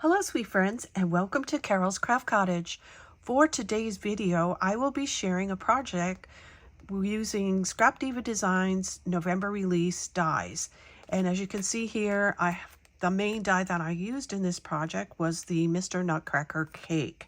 Hello sweet friends, and welcome to Carol's Craft Cottage. For today's video, I will be sharing a project using Scrapdiva Designs November release dies. And as you can see here, the main die that I used in this project was the Mr. Nutcracker Cake.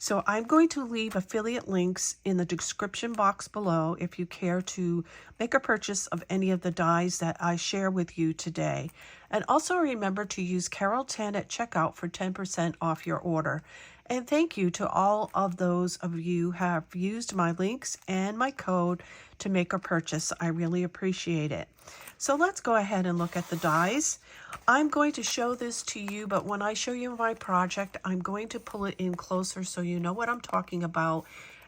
So I'm going to leave affiliate links in the description box below if you care to make a purchase of any of the dies that I share with you today. And also remember to use Carol10 at checkout for 10% off your order. And thank you to all of those of you who have used my links and my code to make a purchase. I really appreciate it. So let's go ahead and look at the dies. I'm going to show this to you, but when I show you my project, I'm going to pull it in closer so you know what I'm talking about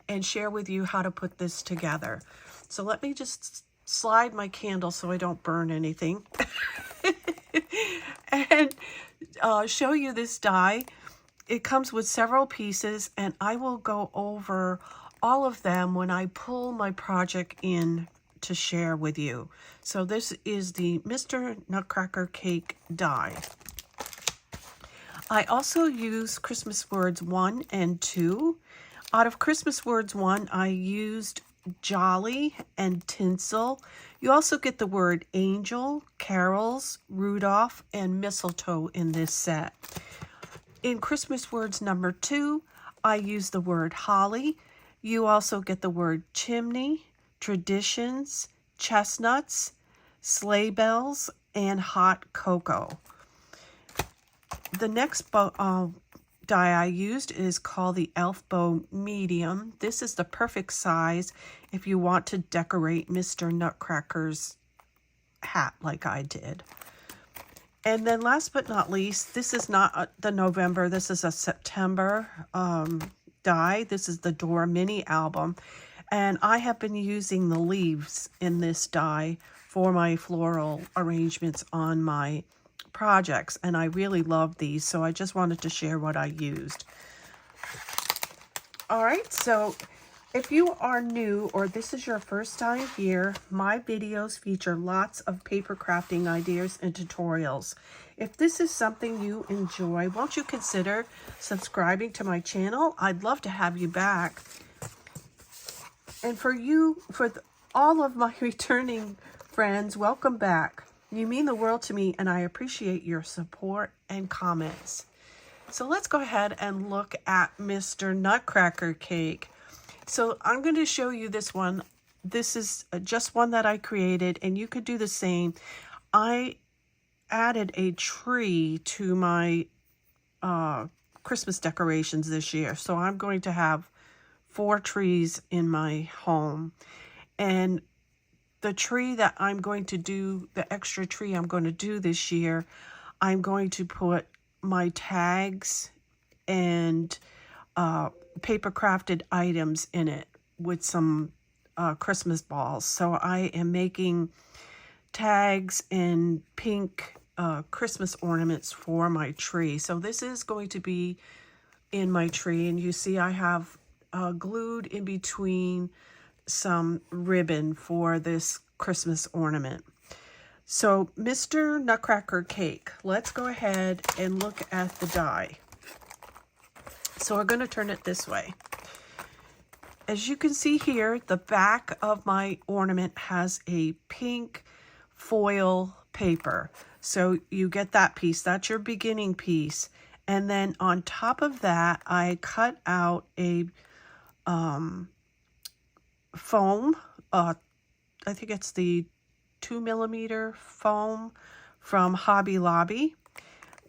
and share with you how to put this together. So let me just slide my candle so I don't burn anything and show you this die. It comes with several pieces, and I will go over all of them when I pull my project in to share with you. So this is the Mr. Nutcracker Cake die. I also use Christmas words 1 and 2. Out of Christmas words 1, I used jolly and tinsel. You also get the word angel, carols, Rudolph, and mistletoe in this set. In Christmas words number 2, I use the word holly. You also get the word chimney, traditions, chestnuts, sleigh bells, and hot cocoa. The next die I used is called the Elf Bow Medium. This is the perfect size if you want to decorate Mr. Nutcracker's hat like I did. And then last but not least, this is not the November, this is a September die. This is the Dora mini album. And I have been using the leaves in this die for my floral arrangements on my projects. And I really love these, so I just wanted to share what I used. All right, so if you are new or this is your first time here, my videos feature lots of paper crafting ideas and tutorials. If this is something you enjoy, won't you consider subscribing to my channel? I'd love to have you back. And for all of my returning friends, welcome back. You mean the world to me, and I appreciate your support and comments. So let's go ahead and look at Mr. Nutcracker Cake. So I'm going to show you this one. This is just one that I created, and you could do the same. I added a tree to my Christmas decorations this year. So I'm going to have 4 trees in my home. And the tree that I'm going to do, the extra tree I'm going to do this year, I'm going to put my tags and paper crafted items in it with some Christmas balls. So I am making tags and pink Christmas ornaments for my tree. So this is going to be in my tree, and you see I have glued in between some ribbon for this Christmas ornament. So Mr. Nutcracker Cake, let's go ahead and look at the die. So we're going to turn it this way. As you can see here, the back of my ornament has a pink foil paper. So you get that piece. That's your beginning piece. And then on top of that, I cut out a foam. I think it's the 2mm foam from Hobby Lobby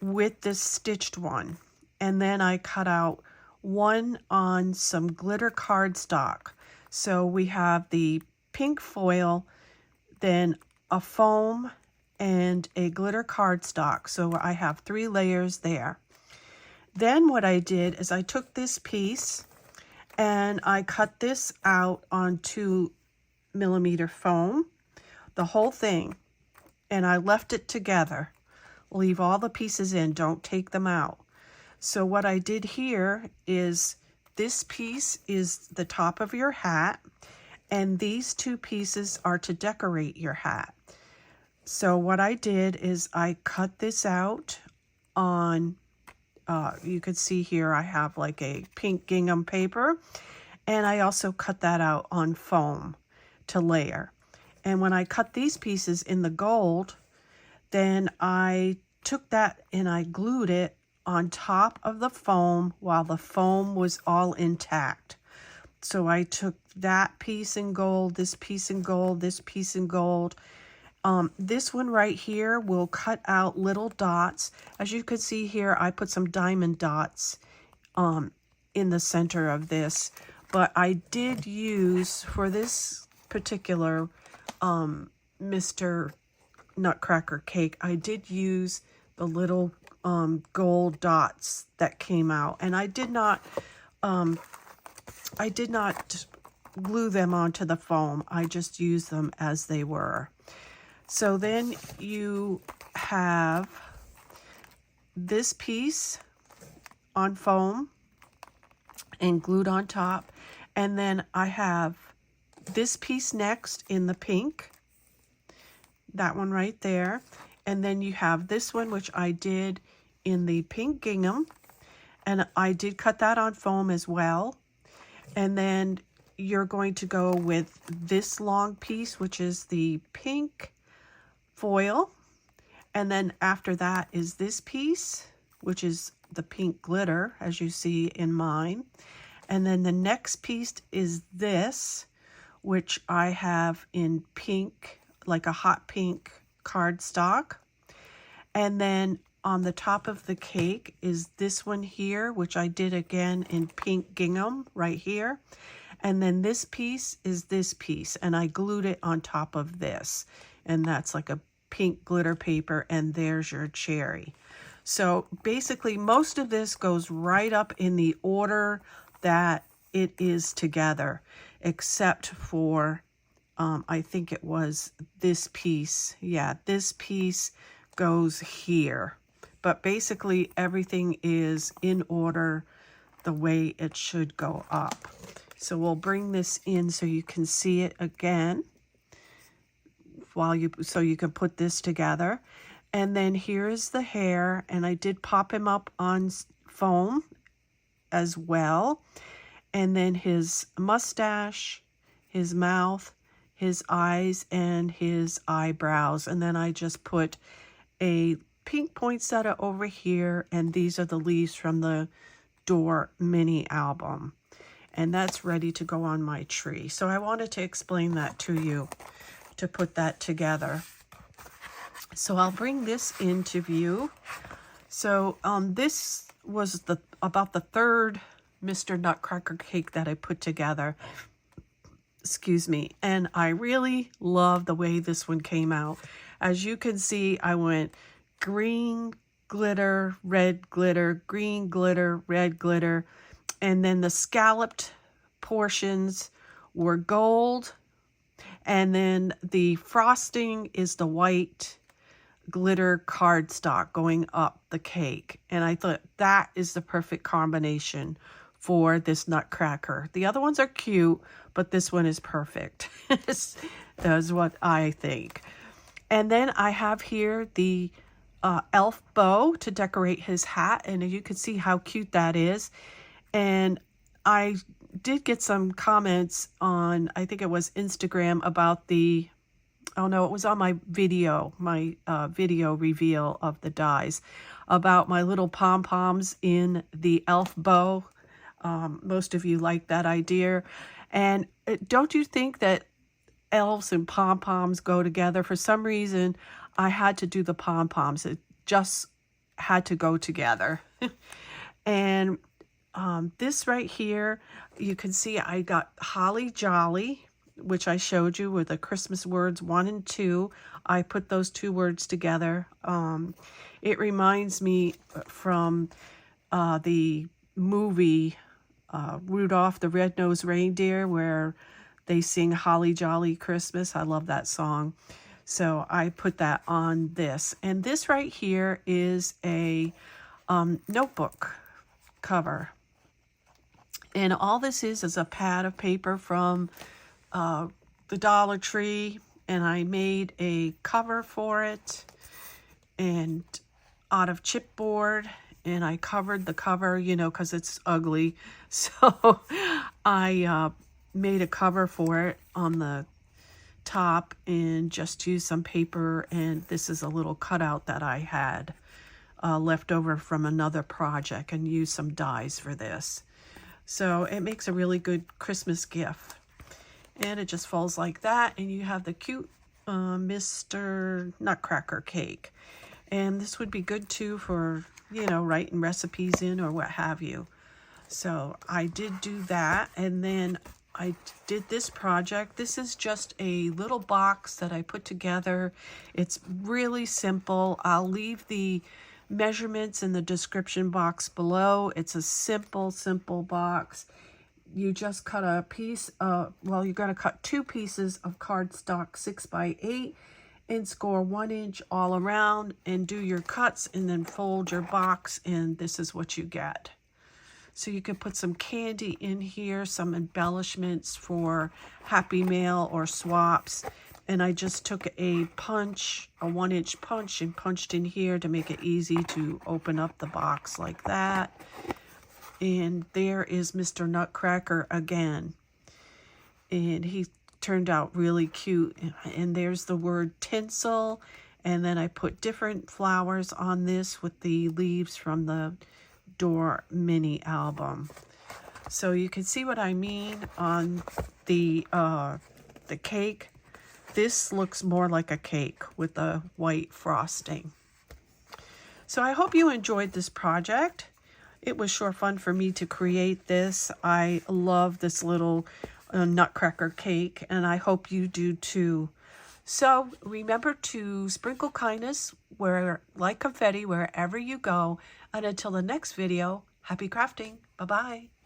with this stitched one. And then I cut out one on some glitter cardstock. So we have the pink foil, then a foam, and a glitter cardstock. So I have 3 layers there. Then what I did is I took this piece and I cut this out on 2mm foam, the whole thing, and I left it together. Leave all the pieces in, don't take them out. So what I did here is this piece is the top of your hat, and these 2 pieces are to decorate your hat. So what I did is I cut this out on you could see here I have like a pink gingham paper, and I also cut that out on foam to layer. And when I cut these pieces in the gold, then I took that and I glued it on top of the foam while the foam was all intact. So I took that piece in gold, this piece in gold, this piece in gold. This one right here will cut out little dots. As you can see here, I put some diamond dots in the center of this. But I did use, for this particular Mr. Nutcracker Cake, I did use the little gold dots that came out. And I did not glue them onto the foam. I just used them as they were. So then you have this piece on foam and glued on top. And then I have this piece next in the pink. That one right there. And then you have this one, which I did in the pink gingham. And I did cut that on foam as well. And then you're going to go with this long piece, which is the pink foil. And then after that is this piece, which is the pink glitter, as you see in mine. And then the next piece is this, which I have in pink, like a hot pink cardstock. And then on the top of the cake is this one here, which I did again in pink gingham right here. And then this piece is this piece, and I glued it on top of this. And that's like a pink glitter paper, and there's your cherry. So basically most of this goes right up in the order that it is together, except for I think it was this piece. Yeah, this piece goes here. But basically everything is in order the way it should go up. So we'll bring this in so you can see it again so you can put this together. And then here is the hair, and I did pop him up on foam as well. And then his mustache, his mouth, his eyes, and his eyebrows. And then I just put a pink poinsettia over here, and these are the leaves from the Door mini album. And that's ready to go on my tree. So I wanted to explain that to you, to put that together. So I'll bring this into view. So this was about the third Mr. Nutcracker Cake that I put together. Excuse me. And I really love the way this one came out. As you can see, I went green glitter, red glitter, green glitter, red glitter. And then the scalloped portions were gold. And then the frosting is the white glitter cardstock going up the cake. And I thought that is the perfect combination for this Nutcracker. The other ones are cute, but this one is perfect. That's what I think. And then I have here the elf bow to decorate his hat. And you can see how cute that is. And I did get some comments on, I think it was Instagram, about the, oh no, it was on my video reveal of the dies, about my little pom-poms in the elf bow. Most of you like that idea. And don't you think that elves and pom-poms go together? For some reason, I had to do the pom-poms. It just had to go together. And this right here, you can see I got Holly Jolly, which I showed you with the Christmas words 1 and 2. I put those 2 words together. It reminds me from the movie Rudolph the Red-Nosed Reindeer, where they sing Holly Jolly Christmas. I love that song. So I put that on this. And this right here is a notebook cover. And all this is a pad of paper from the Dollar Tree. And I made a cover for it and out of chipboard. and I covered the cover, you know, because it's ugly. So I made a cover for it on the top and just used some paper, and this is a little cutout that I had left over from another project, and used some dies for this. So it makes a really good Christmas gift. And it just falls like that, and you have the cute Mr. Nutcracker Cake. And this would be good too for, you know, writing recipes in or what have you. So I did do that, and then I did this project. This is just a little box that I put together. It's really simple. I'll leave the measurements in the description box below. It's a simple box. You just cut a piece of, well, you're going to cut 2 pieces of cardstock 6x8 and score 1 inch all around and do your cuts, and then fold your box, and this is what you get. So you can put some candy in here, some embellishments for Happy Mail or swaps. And I just took a punch, a 1 inch punch, and punched in here to make it easy to open up the box like that. And there is Mr. Nutcracker again. And he turned out really cute. And there's the word tinsel. And then I put different flowers on this with the leaves from the Door mini album. So you can see what I mean on the cake. This looks more like a cake with a white frosting. So I hope you enjoyed this project. It was sure fun for me to create this. I love this little Nutcracker cake, and I hope you do too. So remember to sprinkle kindness like confetti wherever you go. And until the next video, happy crafting. Bye-bye.